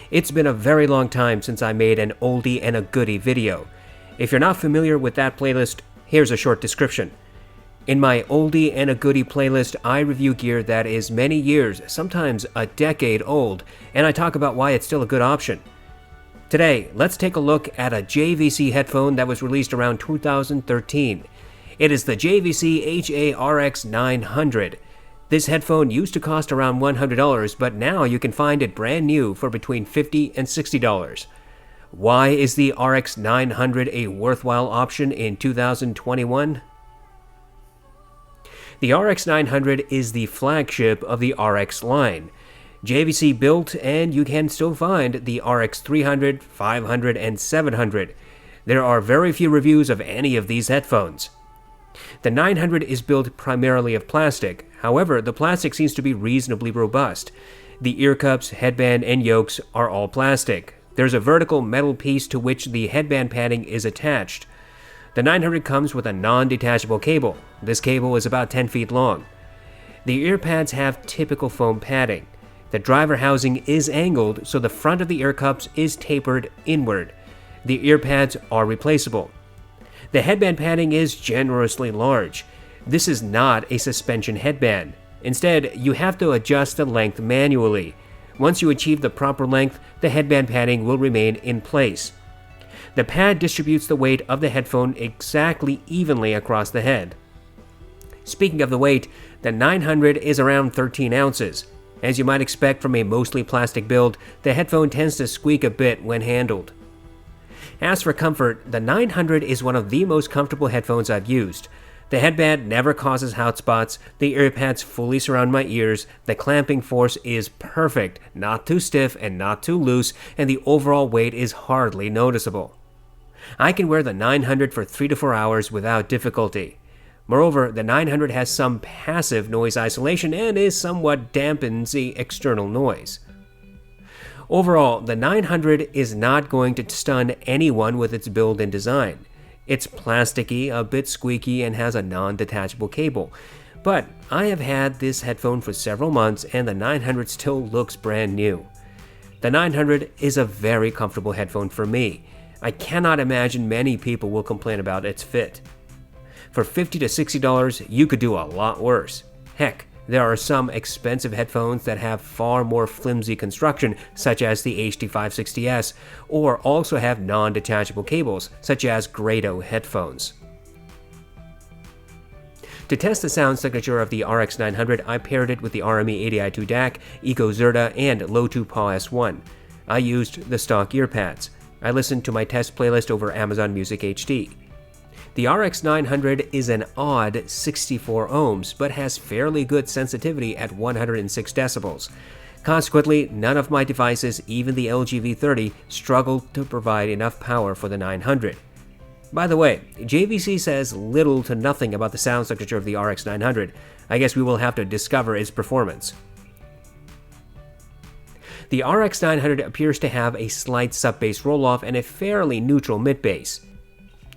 It's been a very long time since I made an oldie and a goodie video. If you're not familiar with that playlist, here's a short description. In my oldie and a goodie playlist, I review gear that is many years, sometimes a decade old, and I talk about why it's still a good option. Today, let's take a look at a JVC headphone that was released around 2013. It is the JVC HA-RX900. This headphone used to cost around $100, but now you can find it brand new for between $50 and $60. Why is the RX900 a worthwhile option in 2021? The RX900 is the flagship of the RX line. JVC built, and you can still find the RX300, 500, and 700. There are very few reviews of any of these headphones. The 900 is built primarily of plastic. However, the plastic seems to be reasonably robust. The ear cups, headband, and yokes are all plastic. There's a vertical metal piece to which the headband padding is attached. The 900 comes with a non-detachable cable. This cable is about 10 feet long. The ear pads have typical foam padding. The driver housing is angled, so the front of the ear cups is tapered inward. The ear pads are replaceable. The headband padding is generously large. This is not a suspension headband. Instead, you have to adjust the length manually. Once you achieve the proper length, the headband padding will remain in place. The pad distributes the weight of the headphone exactly evenly across the head. Speaking of the weight, the 900 is around 13 ounces. As you might expect from a mostly plastic build, the headphone tends to squeak a bit when handled. As for comfort, the 900 is one of the most comfortable headphones I've used. The headband never causes hot spots, the ear pads fully surround my ears, the clamping force is perfect, not too stiff and not too loose, and the overall weight is hardly noticeable. I can wear the 900 for 3 to 4 hours without difficulty. Moreover, the 900 has some passive noise isolation and is somewhat dampens the external noise. Overall, the 900 is not going to stun anyone with its build and design. It's plasticky, a bit squeaky, and has a non-detachable cable. But I have had this headphone for several months and the 900 still looks brand new. The 900 is a very comfortable headphone for me. I cannot imagine many people will complain about its fit. For $50 to $60, you could do a lot worse. Heck, there are some expensive headphones that have far more flimsy construction, such as the HD560S, or also have non-detachable cables, such as Grado headphones. To test the sound signature of the RX900, I paired it with the RME 80i2 DAC, Eco Zerta, and Lotu PAW S1. I used the stock ear pads. I listened to my test playlist over Amazon Music HD. The RX900 is an odd 64 ohms, but has fairly good sensitivity at 106 decibels. Consequently, none of my devices, even the LG V30, struggled to provide enough power for the 900. By the way, JVC says little to nothing about the sound signature of the RX900. I guess we will have to discover its performance. The RX900 appears to have a slight sub-bass roll-off and a fairly neutral mid-bass.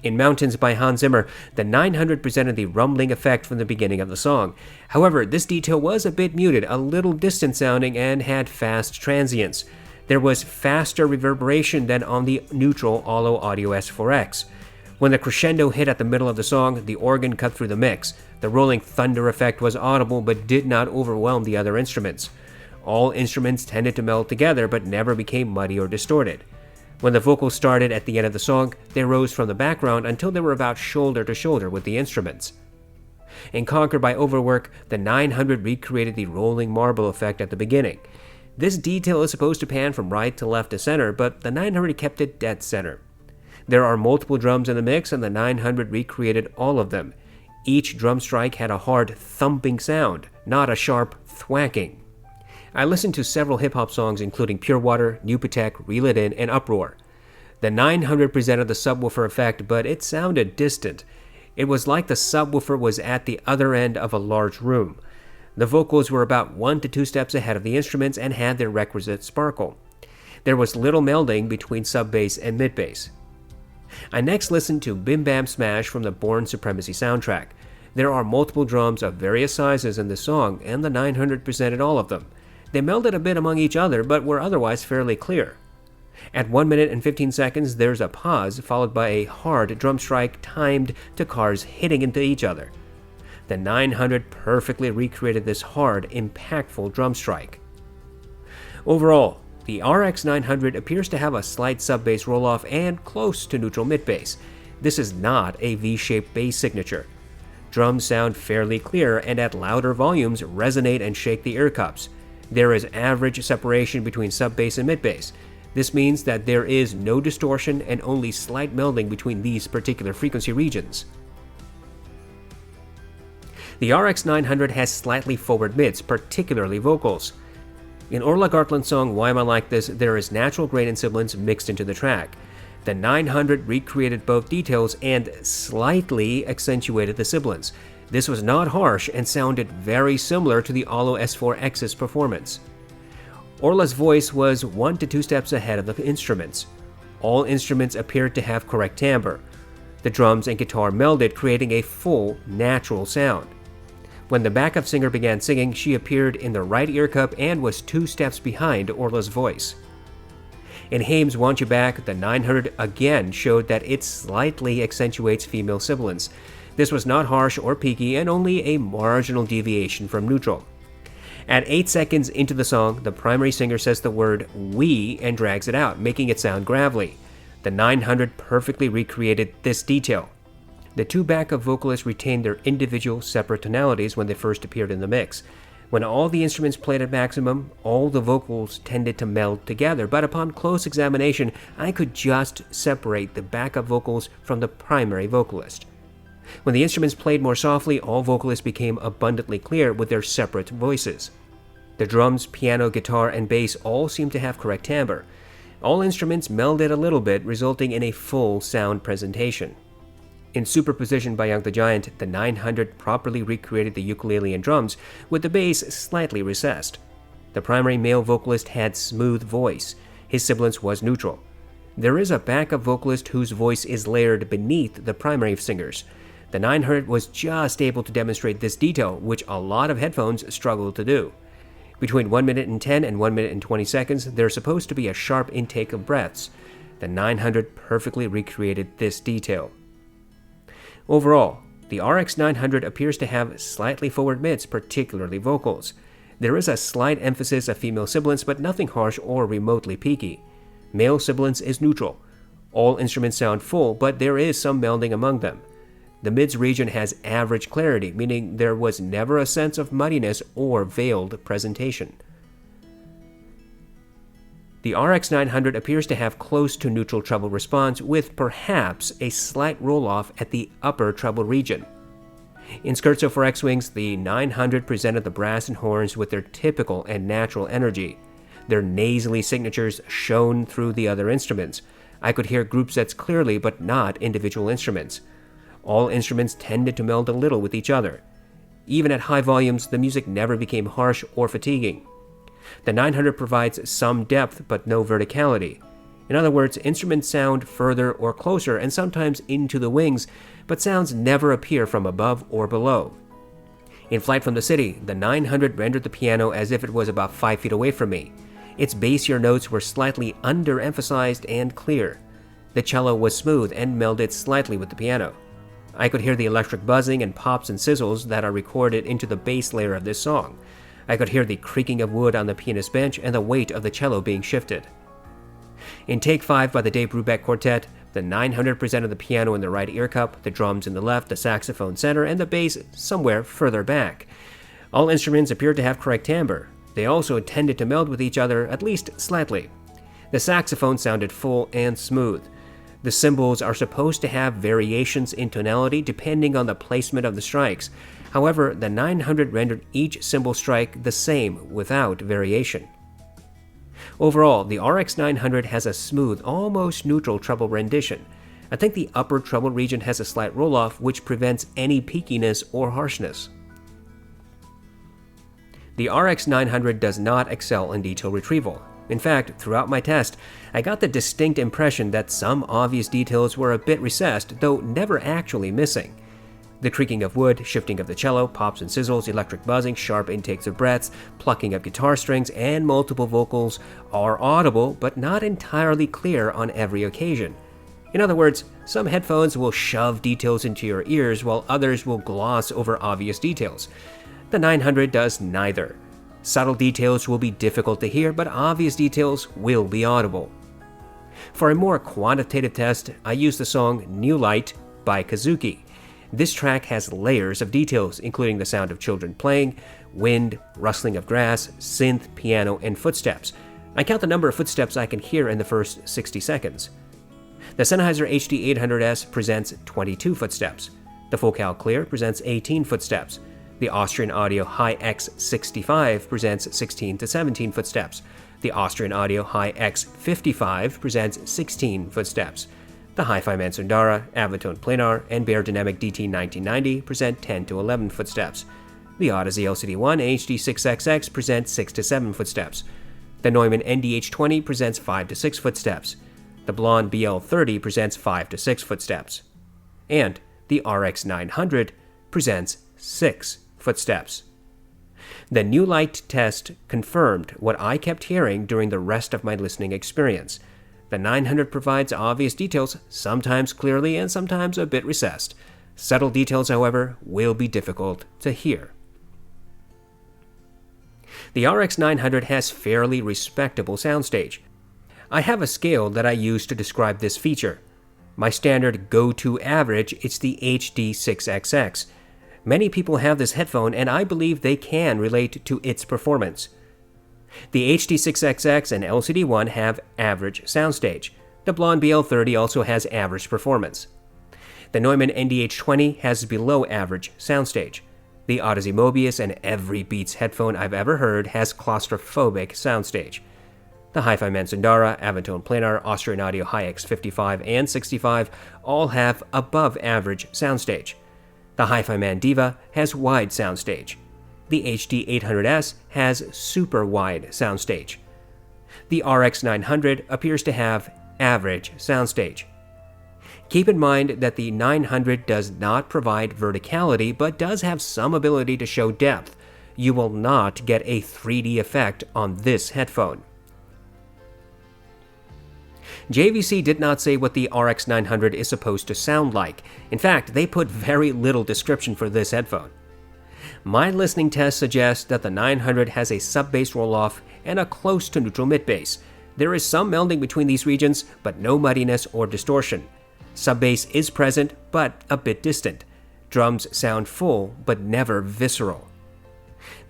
In Mountains by Hans Zimmer, the 900 presented the rumbling effect from the beginning of the song. However, this detail was a bit muted, a little distant sounding, and had fast transients. There was faster reverberation than on the neutral Allo Audio S4X. When the crescendo hit at the middle of the song, the organ cut through the mix. The rolling thunder effect was audible but did not overwhelm the other instruments. All instruments tended to meld together but never became muddy or distorted. When the vocals started at the end of the song, they rose from the background until they were about shoulder to shoulder with the instruments. In Conquered by Overwork, the 900 recreated the rolling marble effect at the beginning. This detail is supposed to pan from right to left to center, but the 900 kept it dead center. There are multiple drums in the mix, and the 900 recreated all of them. Each drum strike had a hard thumping sound, not a sharp thwacking. I listened to several hip-hop songs including Pure Water, New Patek, Reel It In, and Uproar. The 900 presented the subwoofer effect, but it sounded distant. It was like the subwoofer was at the other end of a large room. The vocals were about 1 to 2 steps ahead of the instruments and had their requisite sparkle. There was little melding between sub-bass and mid-bass. I next listened to Bim Bam Smash from the Bourne Supremacy soundtrack. There are multiple drums of various sizes in this song, and the 900 presented all of them. They melded a bit among each other, but were otherwise fairly clear. At 1 minute and 15 seconds, there's a pause followed by a hard drum strike timed to cars hitting into each other. The 900 perfectly recreated this hard, impactful drum strike. Overall, the RX900 appears to have a slight sub-bass roll-off and close to neutral mid-bass. This is not a V-shaped bass signature. Drums sound fairly clear and at louder volumes resonate and shake the ear cups. There is average separation between sub-bass and mid-bass. This means that there is no distortion and only slight melding between these particular frequency regions. The RX900 has slightly forward mids, particularly vocals. In Orla Gartland's song Why Am I Like This, there is natural gradient sibilance mixed into the track. The 900 recreated both details and slightly accentuated the sibilance. This was not harsh and sounded very similar to the Olo S4X's performance. Orla's voice was 1 to 2 steps ahead of the instruments. All instruments appeared to have correct timbre. The drums and guitar melded, creating a full, natural sound. When the backup singer began singing, she appeared in the right ear cup and was 2 steps behind Orla's voice. In Haim's Want You Back, the 900 again showed that it slightly accentuates female sibilance. This was not harsh or peaky and only a marginal deviation from neutral. At 8 seconds into the song, the primary singer says the word "we" and drags it out, making it sound gravelly. The 900 perfectly recreated this detail. The 2 backup vocalists retained their individual separate tonalities when they first appeared in the mix. When all the instruments played at maximum, all the vocals tended to meld together, but upon close examination, I could just separate the backup vocals from the primary vocalist. When the instruments played more softly, all vocalists became abundantly clear with their separate voices. The drums, piano, guitar, and bass all seemed to have correct timbre. All instruments melded a little bit, resulting in a full sound presentation. In Superposition by Young the Giant, the 900 properly recreated the ukulele and drums, with the bass slightly recessed. The primary male vocalist had smooth voice. His sibilance was neutral. There is a backup vocalist whose voice is layered beneath the primary singer's. The 900 was just able to demonstrate this detail, which a lot of headphones struggle to do. Between 1 minute and 10 and 1 minute and 20 seconds, there's supposed to be a sharp intake of breaths. The 900 perfectly recreated this detail. Overall, the RX900 appears to have slightly forward mids, particularly vocals. There is a slight emphasis of female sibilance, but nothing harsh or remotely peaky. Male sibilance is neutral. All instruments sound full, but there is some melding among them. The mids region has average clarity, meaning there was never a sense of muddiness or veiled presentation. The RX900 appears to have close to neutral treble response, with perhaps a slight roll-off at the upper treble region. In Scherzo for X-Wings, the 900 presented the brass and horns with their typical and natural energy. Their nasally signatures shone through the other instruments. I could hear group sets clearly, but not individual instruments. All instruments tended to meld a little with each other. Even at high volumes, the music never became harsh or fatiguing. The 900 provides some depth but no verticality. In other words, instruments sound further or closer and sometimes into the wings, but sounds never appear from above or below. In Flight from the City, the 900 rendered the piano as if it was about 5 feet away from me. Its bassier notes were slightly underemphasized and clear. The cello was smooth and melded slightly with the piano. I could hear the electric buzzing and pops and sizzles that are recorded into the bass layer of this song. I could hear the creaking of wood on the pianist's bench and the weight of the cello being shifted. In Take 5 by the Dave Brubeck Quartet, the 900 presented the piano in the right ear cup, the drums in the left, the saxophone center, and the bass somewhere further back. All instruments appeared to have correct timbre. They also tended to meld with each other, at least slightly. The saxophone sounded full and smooth. The cymbals are supposed to have variations in tonality depending on the placement of the strikes. However, the 900 rendered each cymbal strike the same without variation. Overall, the RX900 has a smooth, almost neutral treble rendition. I think the upper treble region has a slight roll-off which prevents any peakiness or harshness. The RX900 does not excel in detail retrieval. In fact, throughout my test, I got the distinct impression that some obvious details were a bit recessed, though never actually missing. The creaking of wood, shifting of the cello, pops and sizzles, electric buzzing, sharp intakes of breaths, plucking of guitar strings, and multiple vocals are audible but not entirely clear on every occasion. In other words, some headphones will shove details into your ears while others will gloss over obvious details. The 900 does neither. Subtle details will be difficult to hear, but obvious details will be audible. For a more quantitative test, I used the song New Light by Kazuki. This track has layers of details, including the sound of children playing, wind, rustling of grass, synth, piano, and footsteps. I count the number of footsteps I can hear in the first 60 seconds. The Sennheiser HD800S presents 22 footsteps. The Focal Clear presents 18 footsteps. The Austrian Audio HI-X65 presents 16 to 17 footsteps. The Austrian Audio HI-X55 presents 16 footsteps. The Hi-Fi Man Sundara, Avantone Planar, and Beyerdynamic DT1990 present 10 to 11 footsteps. The audeze LCD1 HD6XX presents 6 to 7 footsteps. The Neumann NDH20 presents 5 to 6 footsteps. The Blon BL30 presents 5 to 6 footsteps. And the RX900 presents 6 footsteps. The New Light test confirmed what I kept hearing during the rest of my listening experience. The 900 provides obvious details, sometimes clearly and sometimes a bit recessed. Subtle details, however, will be difficult to hear. The RX900 has fairly respectable soundstage. I have a scale that I use to describe this feature. My standard go-to average is the HD6XX. Many people have this headphone, and I believe they can relate to its performance. The HD6XX and LCD1 have average soundstage. The Blon BL30 also has average performance. The Neumann NDH20 has below average soundstage. The audeze Mobius and every Beats headphone I've ever heard has claustrophobic soundstage. The Hi-Fi Man Sundara, Avantone Planar, Austrian Audio HI-X55 and 65 all have above average soundstage. The Hi-Fi Man Diva has wide soundstage. The HD800S has super wide soundstage. The RX900 appears to have average soundstage. Keep in mind that the 900 does not provide verticality but does have some ability to show depth. You will not get a 3D effect on this headphone. JVC did not say what the RX900 is supposed to sound like. In fact, they put very little description for this headphone. My listening test suggests that the 900 has a sub-bass roll-off and a close to neutral mid-bass. There is some melding between these regions, but no muddiness or distortion. Sub-bass is present, but a bit distant. Drums sound full, but never visceral.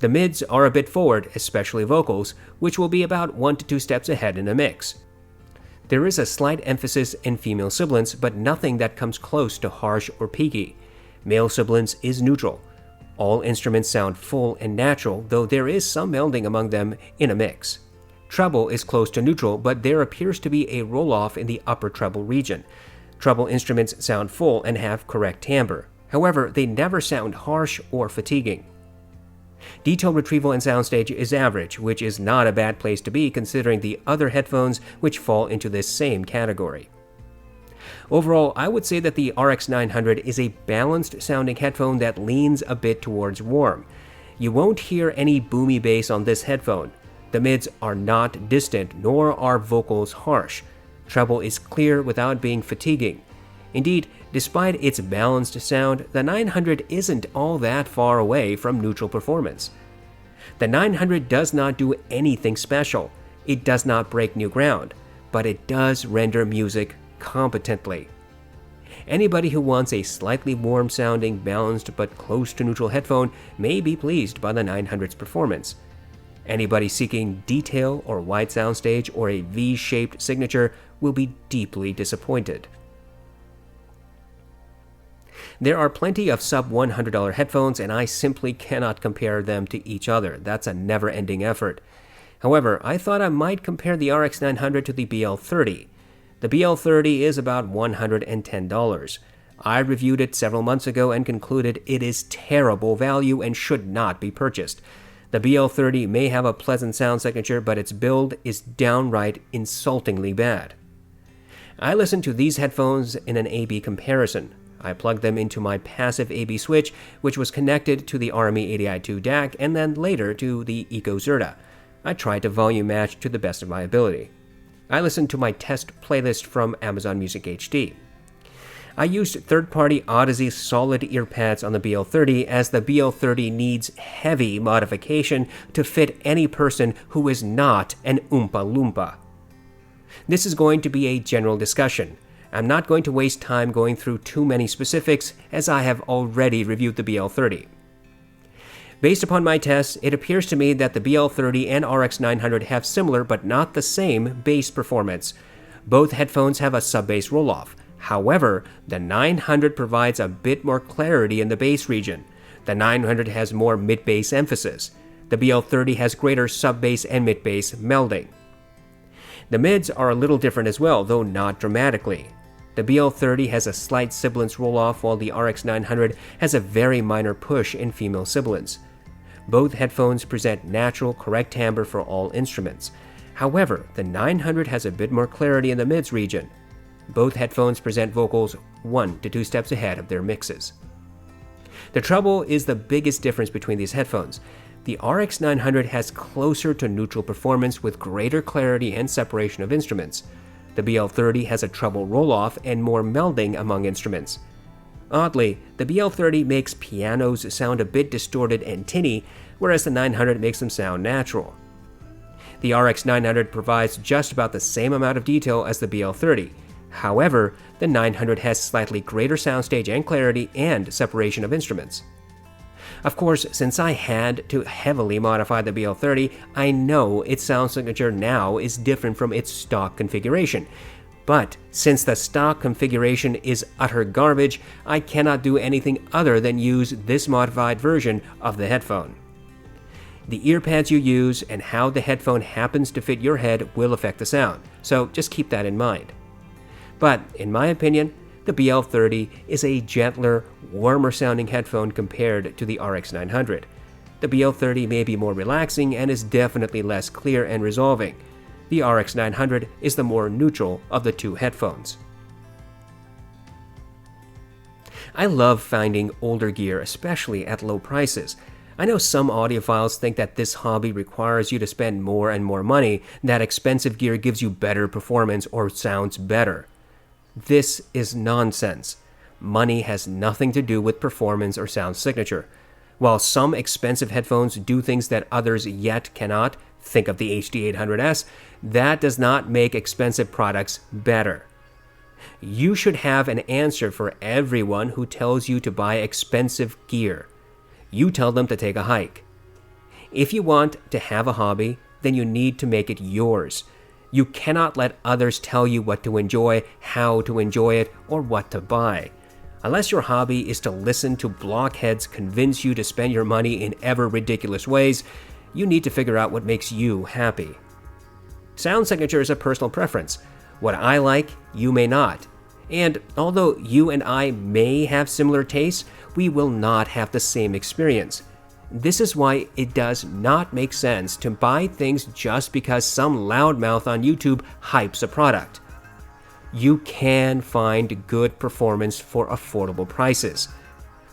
The mids are a bit forward, especially vocals, which will be about 1 to 2 steps ahead in a mix. There is a slight emphasis in female sibilants, but nothing that comes close to harsh or peaky. Male sibilance is neutral. All instruments sound full and natural, though there is some melding among them in a mix. Treble is close to neutral, but there appears to be a roll-off in the upper treble region. Treble instruments sound full and have correct timbre. However, they never sound harsh or fatiguing. Detail retrieval in soundstage is average, which is not a bad place to be considering the other headphones which fall into this same category. Overall, I would say that the RX900 is a balanced sounding headphone that leans a bit towards warm. You won't hear any boomy bass on this headphone. The mids are not distant, nor are vocals harsh. Treble is clear without being fatiguing. Indeed, despite its balanced sound, the 900 isn't all that far away from neutral performance. The 900 does not do anything special. It does not break new ground, but it does render music competently. Anybody who wants a slightly warm-sounding, balanced but close to neutral headphone may be pleased by the 900's performance. Anybody seeking detail or wide soundstage or a V-shaped signature will be deeply disappointed. There are plenty of sub-$100 headphones, and I simply cannot compare them to each other. That's a never-ending effort. However, I thought I might compare the RX900 to the BL30. The BL30 is about $110. I reviewed it several months ago and concluded it is terrible value and should not be purchased. The BL30 may have a pleasant sound signature, but its build is downright insultingly bad. I listened to these headphones in an A-B comparison. I plugged them into my passive AB switch, which was connected to the RME 80i2 DAC and then later to the EcoZerta. I tried to volume match to the best of my ability. I listened to my test playlist from Amazon Music HD. I used third-party audeze solid ear pads on the BL30 as the BL30 needs heavy modification to fit any person who is not an Oompa Loompa. This is going to be a general discussion. I'm not going to waste time going through too many specifics as I have already reviewed the BL30. Based upon my tests, it appears to me that the BL30 and RX900 have similar but not the same bass performance. Both headphones have a sub-bass roll-off. However, the 900 provides a bit more clarity in the bass region. The 900 has more mid-bass emphasis. The BL30 has greater sub-bass and mid-bass melding. The mids are a little different as well, though not dramatically. The BL30 has a slight sibilance roll-off while the RX900 has a very minor push in female sibilance. Both headphones present natural, correct timbre for all instruments. However, the 900 has a bit more clarity in the mids region. Both headphones present vocals 1 to 2 steps ahead of their mixes. The treble is the biggest difference between these headphones. The RX900 has closer to neutral performance with greater clarity and separation of instruments. The BL30 has a treble roll-off and more melding among instruments. Oddly, the BL30 makes pianos sound a bit distorted and tinny, whereas the 900 makes them sound natural. The RX900 provides just about the same amount of detail as the BL30. However, the 900 has slightly greater soundstage and clarity and separation of instruments. Of course, since I had to heavily modify the BL30, I know its sound signature now is different from its stock configuration. But since the stock configuration is utter garbage, I cannot do anything other than use this modified version of the headphone. The ear pads you use and how the headphone happens to fit your head will affect the sound, so just keep that in mind. But in my opinion, the BL30 is a gentler, warmer sounding headphone compared to the RX900. The BL30 may be more relaxing and is definitely less clear and resolving. The RX900 is the more neutral of the two headphones. I love finding older gear, especially at low prices. I know some audiophiles think that this hobby requires you to spend more and more money, that expensive gear gives you better performance or sounds better. This is nonsense. Money has nothing to do with performance or sound signature. While some expensive headphones do things that others yet cannot, think of the HD800S, that does not make expensive products better. You should have an answer for everyone who tells you to buy expensive gear. You tell them to take a hike. If you want to have a hobby, then you need to make it yours. You cannot let others tell you what to enjoy, how to enjoy it, or what to buy. Unless your hobby is to listen to blockheads convince you to spend your money in ever ridiculous ways, you need to figure out what makes you happy. Sound signature is a personal preference. What I like, you may not. And although you and I may have similar tastes, we will not have the same experience. This is why it does not make sense to buy things just because some loudmouth on YouTube hypes a product. You can find good performance for affordable prices.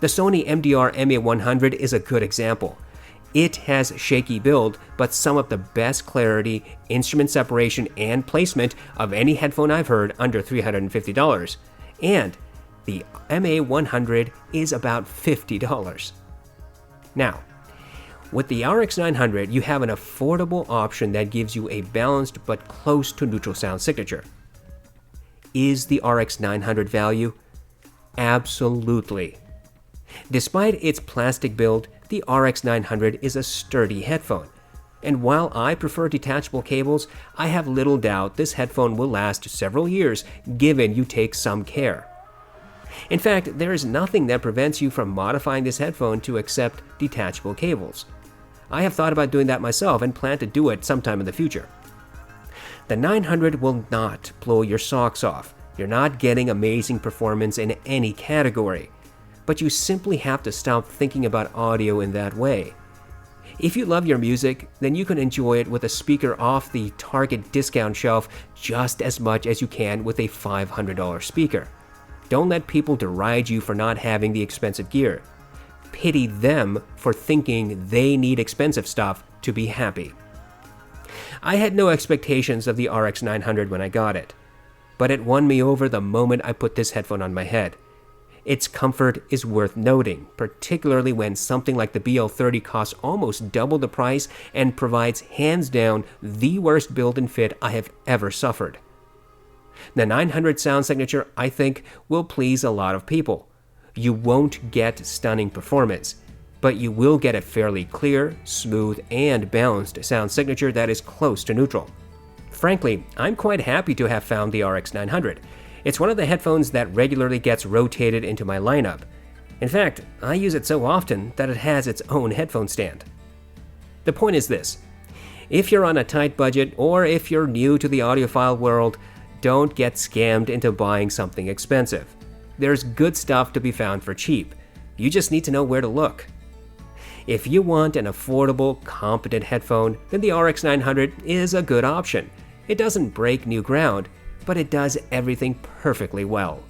The Sony MDR MA100 is a good example. It has shaky build, but some of the best clarity, instrument separation, and placement of any headphone I've heard under $350. And the MA100 is about $50. Now, with the RX900, you have an affordable option that gives you a balanced but close to neutral sound signature. Is the RX900 value? Absolutely. Despite its plastic build, the RX900 is a sturdy headphone. And while I prefer detachable cables, I have little doubt this headphone will last several years given you take some care. In fact, there is nothing that prevents you from modifying this headphone to accept detachable cables. I have thought about doing that myself and plan to do it sometime in the future. The 900 will not blow your socks off. You're not getting amazing performance in any category. But you simply have to stop thinking about audio in that way. If you love your music, then you can enjoy it with a speaker off the Target discount shelf just as much as you can with a $500 speaker. Don't let people deride you for not having the expensive gear. Pity them for thinking they need expensive stuff to be happy. I had no expectations of the RX900 when I got it, but it won me over the moment I put this headphone on my head. Its comfort is worth noting, particularly when something like the BL30 costs almost double the price and provides hands down the worst build and fit I have ever suffered. The 900 sound signature, I think, will please a lot of people. You won't get stunning performance, but you will get a fairly clear, smooth, and balanced sound signature that is close to neutral. Frankly, I'm quite happy to have found the RX900. It's one of the headphones that regularly gets rotated into my lineup. In fact, I use it so often that it has its own headphone stand. The point is this: if you're on a tight budget or if you're new to the audiophile world, don't get scammed into buying something expensive. There's good stuff to be found for cheap. You just need to know where to look. If you want an affordable, competent headphone, then the RX900 is a good option. It doesn't break new ground, but it does everything perfectly well.